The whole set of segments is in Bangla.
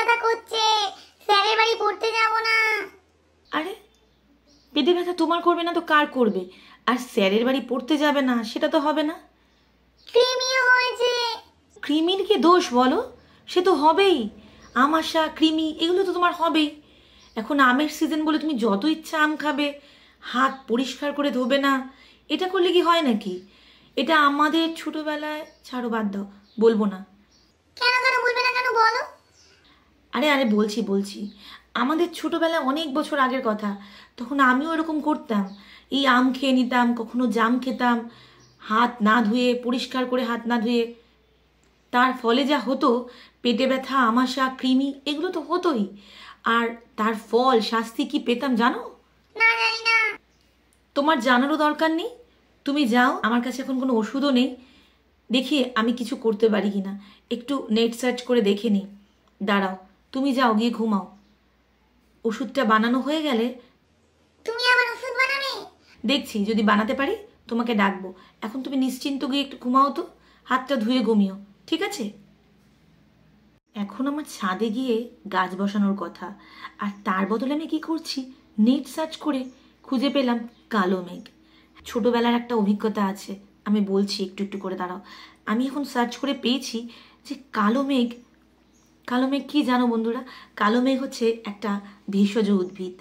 ব্যথা করছে, স্যারের বাড়ি পড়তে যাব না। আরে পেটে ব্যথা তোমার করবে না তো কার করবে? আর স্যারের বাড়ি পড়তে যাবে না সেটা তো হবে না। কৃমিও হয়েছে। কৃমির কি দোষ বলো? সে তো হবেই, আমাশা কৃমি এগুলো তো তোমার হবেই। এখন আমের সিজন বলে তুমি যত ইচ্ছা আম খাবে, হাত পরিষ্কার করে ধোবে না, এটা করলে কি হয় নাকি? এটা আমাদের ছোটবেলায়, ছাড়ো বাদ দাও, বলবো না। কেন কেন বলবে না কেন বলো? আরে আরে বলছি আমাদের ছোটবেলায় অনেক বছর আগের কথা, তখন আমিও এরকম করতাম। এই আম খেয়ে নিতাম, কখনো জাম খেতাম, হাত না ধুয়ে, পরিষ্কার করে হাত না ধুয়ে। তার ফলে যা হতো, পেটে ব্যথা, আমাশা, কৃমি এগুলো তো হতোই। আর তার ফল শাস্তি কি পেতাম জানো? না, জানি না। তোমার জানারও দরকার নেই। তুমি যাও, আমার কাছে এখন কোনো ওষুধও নেই, দেখি আমি কিছু করতে পারি কিনা, একটু নেট সার্চ করে দেখে নিই। দাঁড়াও, তুমি যাও, গিয়ে ঘুমাও। ওষুধটা বানানো হয়ে গেলে তুমি আবার ওষুধ বানাবে? দেখছি যদি বানাতে পারি তোমাকে ডাকবো। এখন তুমি নিশ্চিন্ত গিয়ে একটু ঘুমাও তো, হাতটা ধুয়ে ঘুমিও, ঠিক আছে? এখন আমার ছাদে গিয়ে গাছ বসানোর কথা, আর তার বদলে আমি কি করছি, নেট সার্চ করে খুঁজে পেলাম কালো মেঘ। ছোটবেলার একটা অভিজ্ঞতা আছে, আমি বলছি একটু একটু করে, দাঁড়াও। আমি এখন সার্চ করে পেয়েছি যে কালো মেঘ, কালো মেঘ কি জানো বন্ধুরা? কালো মেঘ হচ্ছে একটা ভেষজ উদ্ভিদ,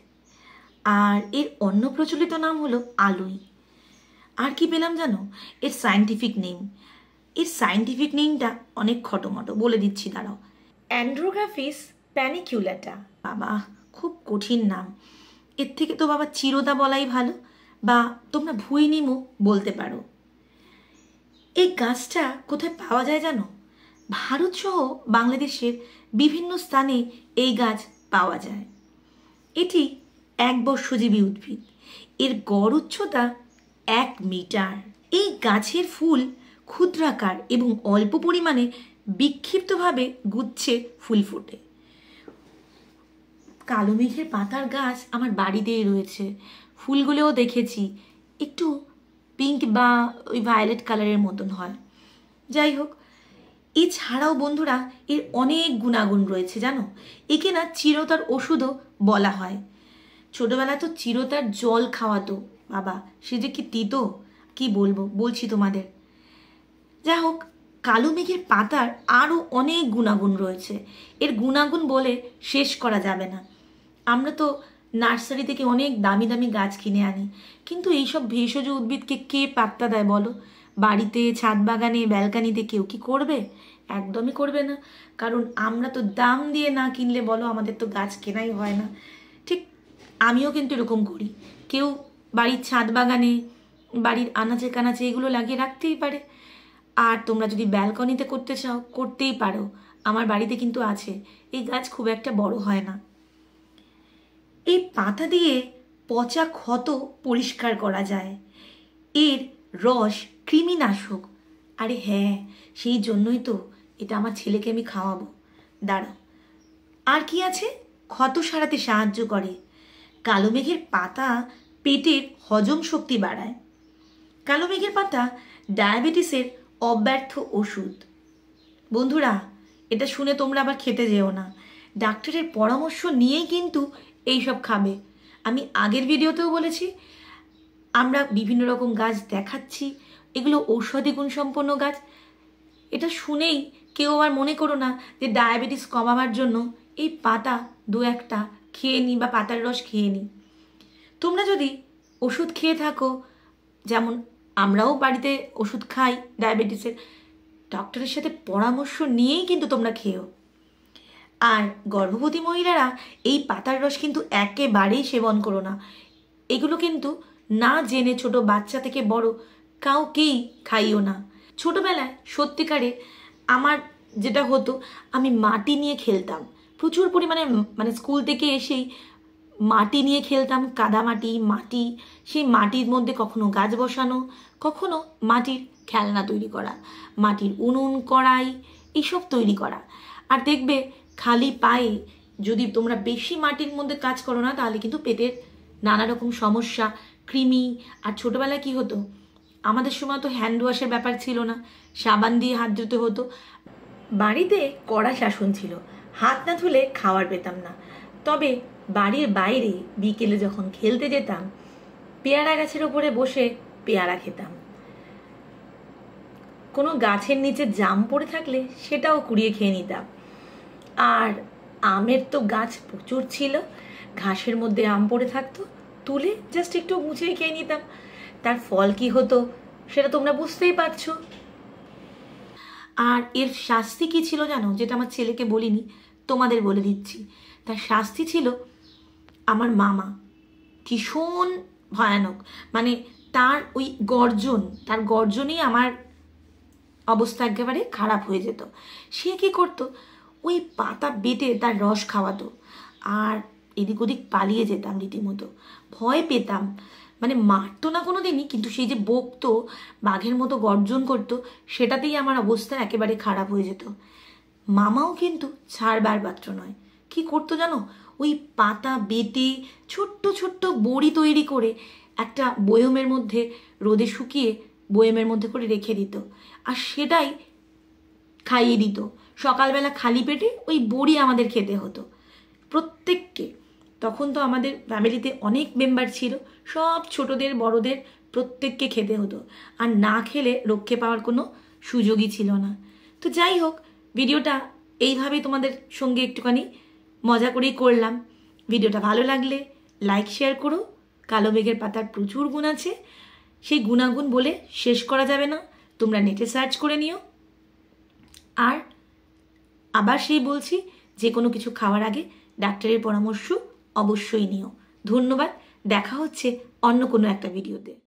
আর এর অন্য প্রচলিত নাম হলো আলুই। আর কি পেলাম জানো? এর সায়েন্টিফিক নেম, এর সায়েন্টিফিক নেমটা অনেক খটোমটো, বলে দিচ্ছি দাঁড়াও। অ্যান্ড্রোগ্রাফিস প্যানিকিউলাটা। বাবা, খুব কঠিন নাম। এর থেকে তো বাবা চিরতা বলাই ভালো, বা তোমরা ভুইনিমও বলতে পারো। এই গাছটা কোথায় পাওয়া যায় জানো? ভারত সহ বাংলাদেশের বিভিন্ন স্থানে এই গাছ পাওয়া যায়। এটি একবর্ষজীবী উদ্ভিদ। এর গড় উচ্চতা 1 মিটার। এই গাছের ফুল ক্ষুদ্রাকার এবং অল্প পরিমাণে বিক্ষিপ্তভাবে গুচ্ছে ফুল ফোটে। কালো মেঘের পাতার গাছ আমার বাড়িতেই রয়েছে, ফুলগুলোও দেখেছি, একটু পিঙ্ক বা ওই ভায়োলেট কালারের মতন হয়। যাই হোক, এছাড়াও বন্ধুরা এর অনেক গুণাগুণ রয়েছে জানো। একে না চিরতার ওষুধও বলা হয়। ছোটবেলায় তো চিরতার জল খাওয়াতো বাবা, সে যে কি তিতো, কি বলবো, বলছি তোমাদের। যাই হোক, কালো মেঘের পাতার আরও অনেক গুণাগুণ রয়েছে, এর গুণাগুণ বলে শেষ করা যাবে না। আমরা তো নার্সারি থেকে অনেক দামি দামি গাছ কিনে আনি, কিন্তু এইসব ভেষজ উদ্ভিদকে কে পাত্তা দেয় বলো? বাড়িতে, ছাদ বাগানে, ব্যালকানিতে কেউ কি করবে? একদমই করবে না, কারণ আমরা তো দাম দিয়ে না কিনলে বলো, আমাদের তো গাছ কেনাই হয় না। ঠিক আমিও কিন্তু এরকম করি। কেউ বাড়ির ছাদ বাগানে, বাড়ির আনাচে কানাচে এগুলো লাগিয়ে রাখতেই পারে। আর তোমরা যদি ব্যালকনিতে করতে চাও, করতেই পারো। আমার বাড়িতে কিন্তু আছে, এই গাছ খুব একটা বড় হয় না। এই পাতা দিয়ে পচা ক্ষত পরিষ্কার করা যায়। এর রস কৃমিনাশক। আরে হ্যাঁ, সেই জন্যই তো এটা আমার ছেলেকে আমি খাওয়াবো। দাঁড়াও, আর কি আছে? ক্ষত সারাতে সাহায্য করে। কালো মেঘের পাতা পেটের হজম শক্তি বাড়ায়। কালো মেঘের পাতা ডায়াবেটিসের অব্যর্থ ওষুধ। বন্ধুরা, এটা শুনে তোমরা আবার খেতে যেও না, ডাক্তারের পরামর্শ নিয়েই কিন্তু এইসব খাবে। আমি আগের ভিডিওতেও বলেছি, আমরা বিভিন্ন রকম গাছ দেখাচ্ছি, এগুলো ঔষধি গুণসম্পন্ন গাছ। এটা শুনেই কেউ আর মনে করো না যে ডায়াবেটিস কমাবার জন্য এই পাতা দু একটা খেয়ে নিই বা পাতার রস খেয়ে নিই। তোমরা যদি ওষুধ খেয়ে থাকো, যেমন আমরাও বাড়িতে ওষুধ খাই ডায়াবেটিসের, ডক্টরের সাথে পরামর্শ নিয়েই কিন্তু তোমরা খেও। আর গর্ভবতী মহিলারা এই পাতার রস কিন্তু একেবারেই সেবন করো না। এগুলো কিন্তু না জেনে ছোট বাচ্চা থেকে বড় কাউকেই খাইও না। ছোটবেলায় সত্যিকারে আমার যেটা হতো, আমি মাটি নিয়ে খেলতাম প্রচুর পরিমাণে, মানে স্কুল থেকে এসেই মাটি নিয়ে খেলতাম, কাদামাটি, মাটি। সেই মাটির মধ্যে কখনো গাছ বসানো, কখনো মাটির খেলনা তৈরি করা, মাটির উনুন, কড়াই এইসব তৈরি করা। আর দেখবে খালি পায়ে যদি তোমরা বেশি মাটির মধ্যে কাজ করো না, তাহলে কিন্তু পেটের নানা রকম সমস্যা, কৃমি। আর ছোটবেলায় কি হতো, আমাদের সময় তো হ্যান্ড ওয়াশের ব্যাপার ছিল না, সাবান দিয়ে হাত ধুতে হতো। বাড়িতে কড়া শাসন ছিল, হাত না ধুলে খাবার পেতাম না। তবে বাড়ির বাইরে বিকেলে যখন খেলতে যেতাম, পেয়ারা গাছের ওপরে বসে পেয়ারা খেতাম। কোনো গাছের নিচে জাম পড়ে থাকলে সেটাও কুড়িয়ে খেয়ে নিতাম। আর আমের তো গাছ প্রচুর ছিল, ঘাসের মধ্যে আম পড়ে থাকতো, তুলে জাস্ট একটু মুছিয়ে খেয়ে নিতাম। তার ফল কি হতো সেটা তোমরা বুঝতেই পারছো। আর এর শাস্তি কি ছিল জানো, যেটা আমার ছেলেকে বলিনি, তোমাদের বলে দিচ্ছি। তার শাস্তি ছিল আমার মামা ভীষণ ভয়ানক, মানে তার ওই গর্জন, তার গর্জনেই আমার অবস্থা একেবারে খারাপ হয়ে যেত। সে কি করতো, ওই পাতা বেটে তার রস খাওয়াতো, আর এদিক ওদিক পালিয়ে যেতাম রীতিমতো, ভয় পেতাম। মানে মারতো না কোনো দিনই, কিন্তু সেই যে বকতো, বাঘের মতো গর্জন করতো, সেটাতেই আমার অবস্থা একেবারে খারাপ হয়ে যেত। মামাও কিন্তু ছাড়বার পাত্র নয়। কি করতো জানো, ওই পাতা বেটে ছোট্ট ছোট্ট বড়ি তৈরি করে একটা বয়মের মধ্যে রোদে শুকিয়ে বয়মের মধ্যে করে রেখে দিত, আর সেটাই খাইয়ে দিত। সকালবেলা খালি পেটে ওই বড়ি আমাদের খেতে হতো প্রত্যেককে। তখন তো আমাদের ফ্যামিলিতে অনেক মেম্বার ছিল, সব ছোটদের বড়দের প্রত্যেককে খেতে হতো, আর না খেলে রক্ষে পাওয়ার কোনো সুযোগই ছিল না। তো যাই হোক, ভিডিওটা এইভাবেই তোমাদের সঙ্গে একটুখানি মজা করেই করলাম। ভিডিওটা ভালো লাগলে লাইক শেয়ার করো। কালো মেঘের পাতার প্রচুর গুণ আছে, সেই গুণাগুণ বলে শেষ করা যাবে না, তোমরা নেটে সার্চ করে নিও। আর আবার সেই বলছি, যে কোনো কিছু খাওয়ার আগে ডাক্তারের পরামর্শ অবশ্যই নিও। ধন্যবাদ, দেখা হচ্ছে অন্য কোনো একটা ভিডিওতে।